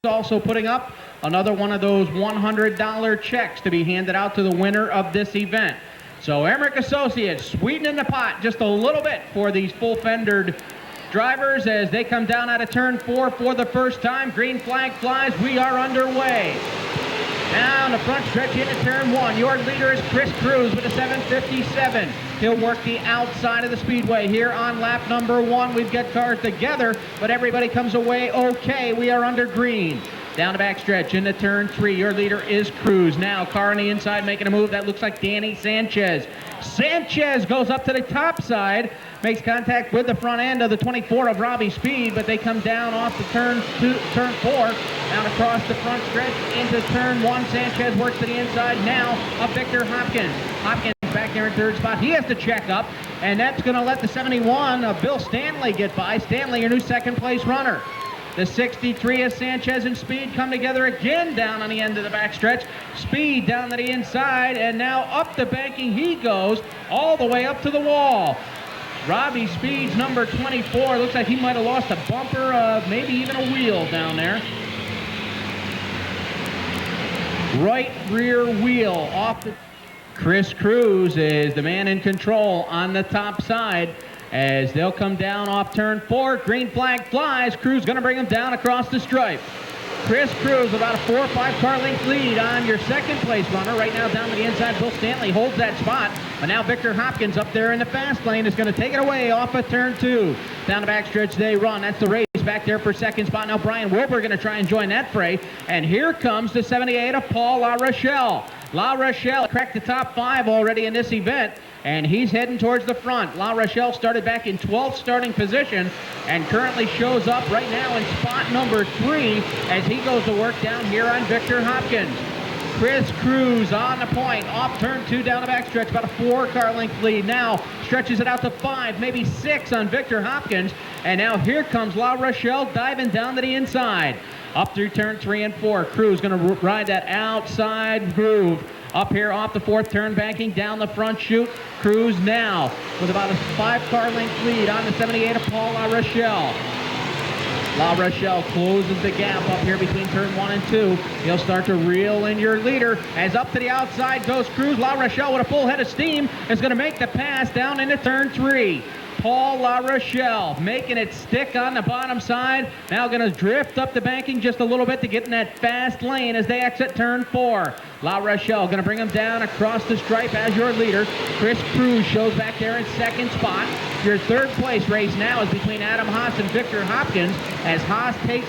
also putting up another one of those $100 checks to be handed out to the winner of this event. So Emmerich Associates sweetening the pot just a little bit for these full-fendered drivers as they come down out of turn 4 for the first time. Green flag flies. We are underway. Now in the front stretch into turn 1, your leader is Chris Cruz with a 7:57. He'll work the outside of the speedway here on lap number 1. We've got cars together, but everybody comes away okay. We are under green. Down the backstretch into turn 3, your leader is Cruz. Now car on the inside making a move. That looks like Danny Sanchez. Sanchez goes up to the top side, makes contact with the front end of the 24 of Robbie Speed, but they come down off the turn 4, down across the front stretch into turn 1. Sanchez works to the inside. Now up Victor Hopkins. Hopkins back there in third spot. He has to check up, and that's going to let the 71 of Bill Stanley get by. Stanley, your new second place runner. The 63 of Sanchez and Speed come together again down on the end of the backstretch. Speed down to the inside, and now up the banking he goes all the way up to the wall. Robbie Speed's number 24. Looks like he might have lost a bumper of maybe even a wheel down there. Right rear wheel off the... Chris Cruz is the man in control on the top side as they'll come down off turn 4. Green flag flies. Cruz going to bring him down across the stripe. Chris Cruz about a 4 or 5 car length lead on your second place runner. Right now down to the inside, Bill Stanley holds that spot. But now Victor Hopkins up there in the fast lane is going to take it away off of turn 2. Down the backstretch they run. That's the race back there for second spot. Now Brian Wilbur going to try and join that fray. And here comes the 78 of Paul LaRochelle. LaRochelle cracked the top 5 already in this event, and he's heading towards the front. LaRochelle started back in 12th starting position and currently shows up right now in spot number 3 as he goes to work down here on Victor Hopkins. Chris Cruz on the point, off turn 2 down the backstretch, about a 4 car length lead. Now stretches it out to 5, maybe 6 on Victor Hopkins. And now here comes LaRochelle diving down to the inside. Up through turn 3 and 4. Cruz going to ride that outside groove. Up here off the 4th turn, banking down the front chute. Cruz now with about a 5 car length lead on the 78 of Paul LaRochelle. LaRochelle closes the gap up here between turn 1 and 2. He'll start to reel in your leader as up to the outside goes Cruz. LaRochelle with a full head of steam is going to make the pass down into turn 3. Paul LaRochelle making it stick on the bottom side. Now going to drift up the banking just a little bit to get in that fast lane as they exit turn 4. LaRochelle going to bring him down across the stripe as your leader. Chris Cruz shows back there in second spot. Your third place race now is between Adam Haas and Victor Hopkins as Haas takes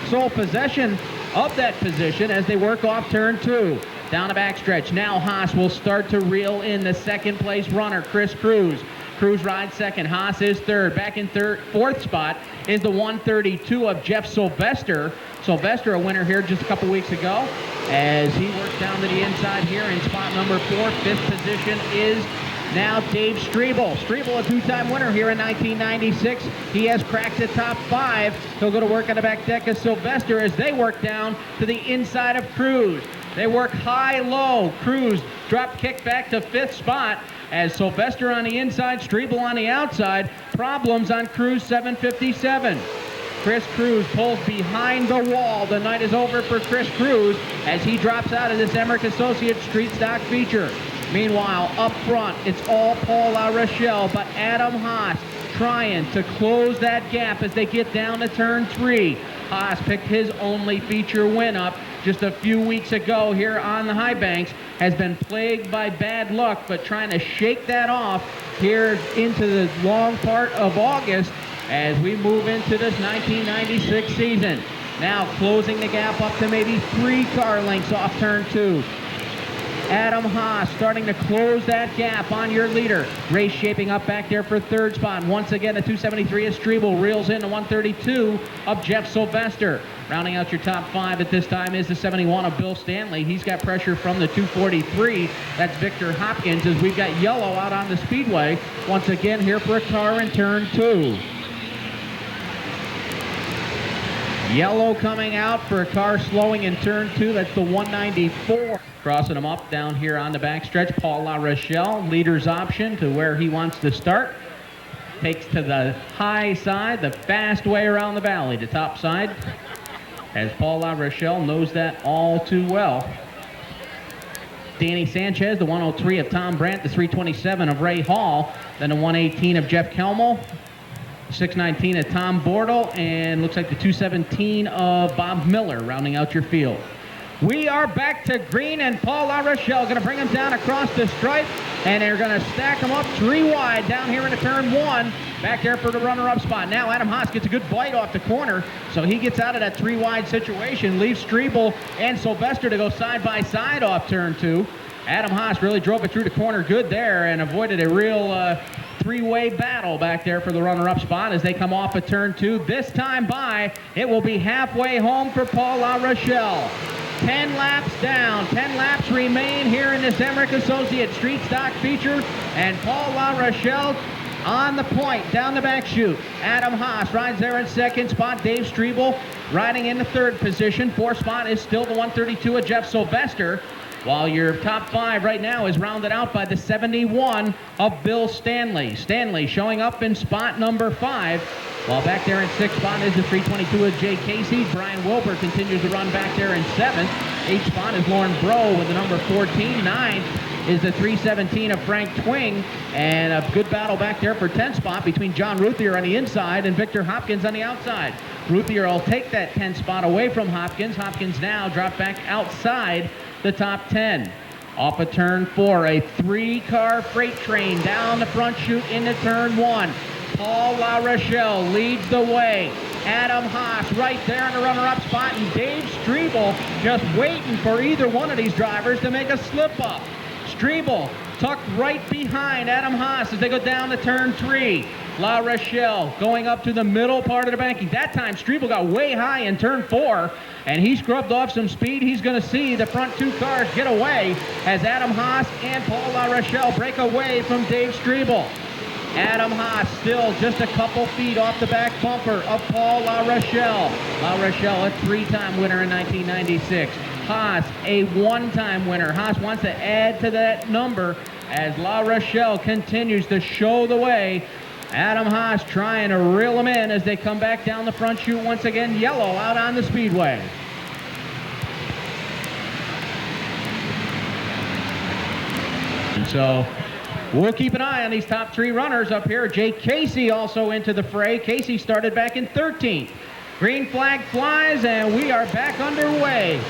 sole possession of that position as they work off turn 2. Down the backstretch. Now Haas will start to reel in the second place runner, Chris Cruz. Cruz rides second. Haas is third. Back in fourth spot is the 132 of Jeff Sylvester. Sylvester, a winner here just a couple weeks ago, as he works down to the inside here in spot number 4. Fifth position is now Dave Strebel. Strebel, a 2-time winner here in 1996. He has cracked the top 5. He'll go to work on the back deck of Sylvester as they work down to the inside of Cruz. They work high-low. Cruz drop kick back to 5th spot as Sylvester on the inside, Strebel on the outside. Problems on Cruz 757. Chris Cruz pulls behind the wall. The night is over for Chris Cruz as he drops out of this Emmerich Associates Street Stock feature. Meanwhile, up front, it's all Paul LaRochelle, but Adam Haas trying to close that gap as they get down to turn 3. Haas picked his only feature win up just a few weeks ago here on the high banks, has been plagued by bad luck, but trying to shake that off here into the long part of August as we move into this 1996 season. Now closing the gap up to maybe 3 car lengths off turn 2. Adam Haas starting to close that gap on your leader. Race shaping up back there for third spot. Once again, the 273 of Strebel reels in the 132 of Jeff Sylvester. Rounding out your top 5 at this time is the 71 of Bill Stanley. He's got pressure from the 243. That's Victor Hopkins as we've got yellow out on the speedway. Once again here for a car in turn 2. Yellow coming out for a car slowing in turn 2. That's the 194. Crossing them up down here on the backstretch. Paul LaRochelle, leader's option to where he wants to start. Takes to the high side, the fast way around the valley, the top side. as Paul La Rochelle knows that all too well. Danny Sanchez, the 103 of Tom Brandt, the 327 of Ray Hall, then the 118 of Jeff Kelmel, 619 of Tom Bordel, and looks like the 217 of Bob Miller rounding out your field. We are back to green, and Paul La Rochelle going to bring him down across the stripe, and they're going to stack him up 3 wide down here into turn 1. Back there for the runner-up spot. Now Adam Haas gets a good bite off the corner, so he gets out of that 3 wide situation, leaves Strebel and Sylvester to go side by side off turn 2. Adam Haas really drove it through the corner good there and avoided a real 3-way battle back there for the runner-up spot as they come off of turn 2. This time by, it will be halfway home for Paul La Rochelle. 10 laps down, 10 laps remain here in this Emmerich Associates Street Stock feature, and Paul La Rochelle on the point, down the back chute. Adam Haas rides there in second spot. Dave Strebel riding in the 3rd position. 4th spot is still the 132 of Jeff Sylvester, while your top 5 right now is rounded out by the 71 of Bill Stanley. Stanley showing up in spot number 5, while back there in 6th spot is the 322 of Jay Casey. Brian Wilbur continues to run back there in 7th. 8th spot is Lauren Bro with the number 14. 9th is the 317 of Frank Twing, and a good battle back there for 10th spot between John Ruthier on the inside and Victor Hopkins on the outside. Ruthier will take that 10th spot away from Hopkins. Hopkins now dropped back outside the top 10. Off of turn 4, a 3-car freight train down the front chute into turn 1. Paul La Rochelle leads the way. Adam Haas right there in the runner-up spot, and Dave Strebel just waiting for either one of these drivers to make a slip-up. Strebel tucked right behind Adam Haas as they go down to turn 3. La Rochelle going up to the middle part of the banking. That time Strebel got way high in turn 4, and he scrubbed off some speed. He's going to see the front 2 cars get away as Adam Haas and Paul La Rochelle break away from Dave Strebel. Adam Haas still just a couple feet off the back bumper of Paul La Rochelle. La Rochelle, a 3-time winner in 1996. Haas, a 1-time winner. Haas wants to add to that number as La Rochelle continues to show the way. Adam Haas trying to reel him in as they come back down the front chute once again. Yellow out on the speedway. And so we'll keep an eye on these top 3 runners up here. Jay Casey also into the fray. Casey started back in 13th. Green flag flies, and we are back underway.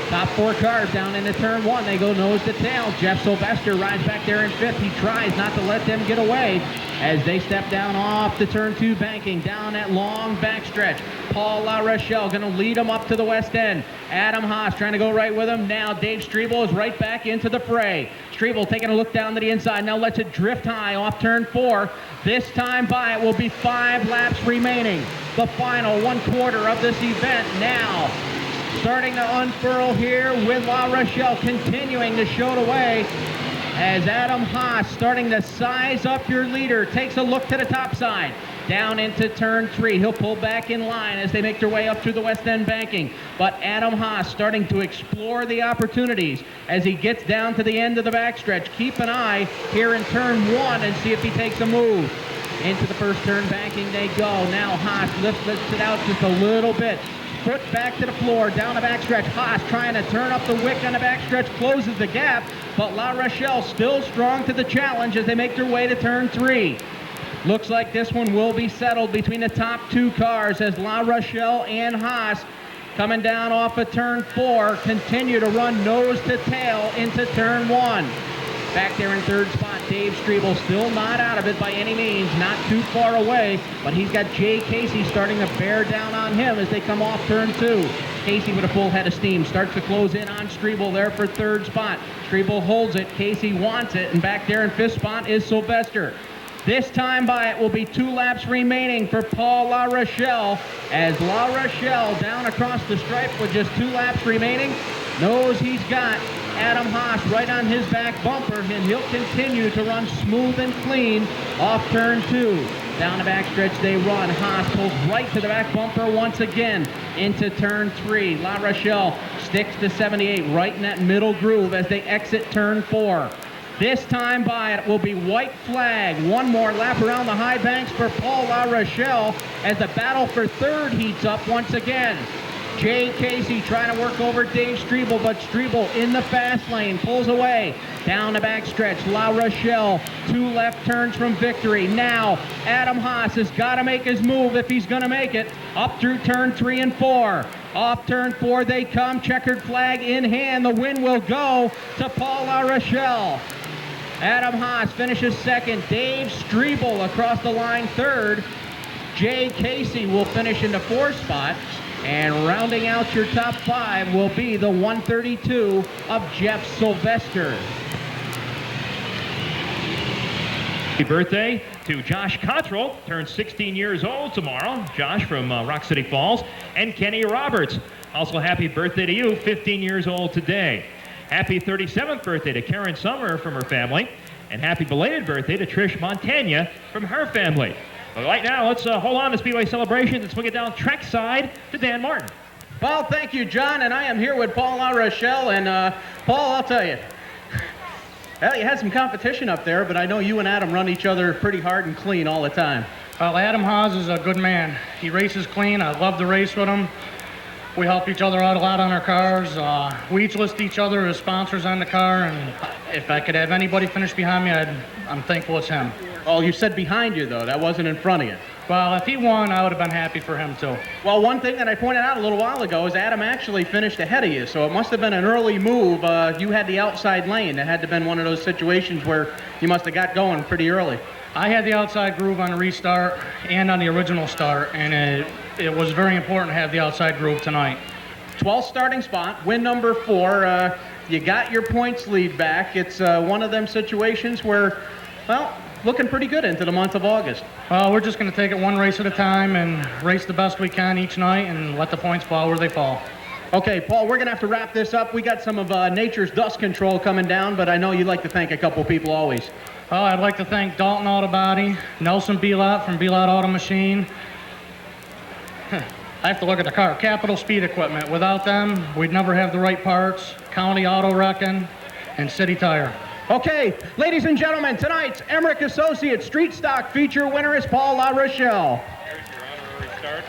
Top 4 cars down into turn 1. They go nose to tail. Jeff Sylvester rides back there in 5th. He tries not to let them get away as they step down off the turn 2 banking, down that long backstretch. Paul La Rochelle going to lead them up to the west end. Adam Haas trying to go right with him. Now Dave Strebel is right back into the fray. Strebel taking a look down to the inside. Now lets it drift high off turn 4. This time by, it will be 5 laps remaining. The final 1/4 of this event now starting to unfurl here with La Rochelle continuing to show the way as Adam Haas starting to size up your leader. Takes a look to the top side. Down into turn 3. He'll pull back in line as they make their way up through the west end banking. But Adam Haas starting to explore the opportunities as he gets down to the end of the backstretch. Keep an eye here in turn 1 and see if he takes a move. Into the first turn banking they go. Now Haas lifts it out just a little bit. Foot back to the floor, down the backstretch. Haas trying to turn up the wick on the backstretch, closes the gap, but La Rochelle still strong to the challenge as they make their way to turn 3. Looks like this one will be settled between the top 2 cars as La Rochelle and Haas coming down off of turn 4 continue to run nose to tail into turn 1. Back there in 3rd spot, Dave Strebel still not out of it by any means, not too far away, but he's got Jay Casey starting to bear down on him as they come off turn 2. Casey with a full head of steam starts to close in on Strebel there for 3rd spot. Strebel holds it, Casey wants it, and back there in 5th spot is Sylvester. This time by, it will be 2 laps remaining for Paul La Rochelle as La Rochelle down across the stripe with just 2 laps remaining knows he's got Adam Haas right on his back bumper, and he'll continue to run smooth and clean off turn 2. Down the backstretch they run. Haas pulls right to the back bumper once again into turn 3. La Rochelle sticks to 78 right in that middle groove as they exit turn 4. This time by, it will be white flag. One more lap around the high banks for Paul La Rochelle as the battle for 3rd heats up once again. Jay Casey trying to work over Dave Strebel, but Strebel in the fast lane, pulls away. Down the backstretch, La Rochelle, 2 left turns from victory. Now, Adam Haas has got to make his move if he's going to make it. Up through turn 3 and 4. Off turn 4 they come, checkered flag in hand. The win will go to Paul La Rochelle. Adam Haas finishes second. Dave Strebel across the line third. Jay Casey will finish in the 4th spot. And rounding out your top 5 will be the 132 of Jeff Sylvester. Happy birthday to Josh Cottrell, turns 16 years old tomorrow. Josh from Rock City Falls. And Kenny Roberts, also happy birthday to you, 15 years old today. Happy 37th birthday to Karen Summer from her family. And happy belated birthday to Trish Montagna from her family. But right now, let's hold on to Speedway Celebration and swing it down trackside to Dan Martin. Well, thank you, John, and I am here with Paul La Rochelle. And Paul, I'll tell you, well, you had some competition up there, but I know you and Adam run each other pretty hard and clean all the time. Well, Adam Haas is a good man. He races clean. I love to race with him. We help each other out a lot on our cars. We each list each other as sponsors on the car, and if I could have anybody finish behind me, I'm thankful it's him. Oh, you said behind you, though. That wasn't in front of you. Well, if he won, I would have been happy for him, too. Well, one thing that I pointed out a little while ago is Adam actually finished ahead of you, so it must have been an early move. You had the outside lane. It had to have been one of those situations where you must have got going pretty early. I had the outside groove on the restart and on the original start, and it was very important to have the outside groove tonight. 12th starting spot, win number 4. You got your points lead back. It's one of them situations where, well, looking pretty good into the month of August. Well, we're just going to take it one race at a time and race the best we can each night and let the points fall where they fall. Okay, Paul, we're going to have to wrap this up. We got some of Nature's Dust Control coming down, but I know you'd like to thank a couple people always. Well, I'd like to thank Dalton Auto Body, Nelson Belot from Belot Auto Machine. I have to look at the car. Capital Speed Equipment. Without them, we'd never have the right parts. County Auto Wrecking and City Tire. Okay, ladies and gentlemen, tonight's Emmerich Associates Street Stock feature winner is Paul La Rochelle. There's your honorary start.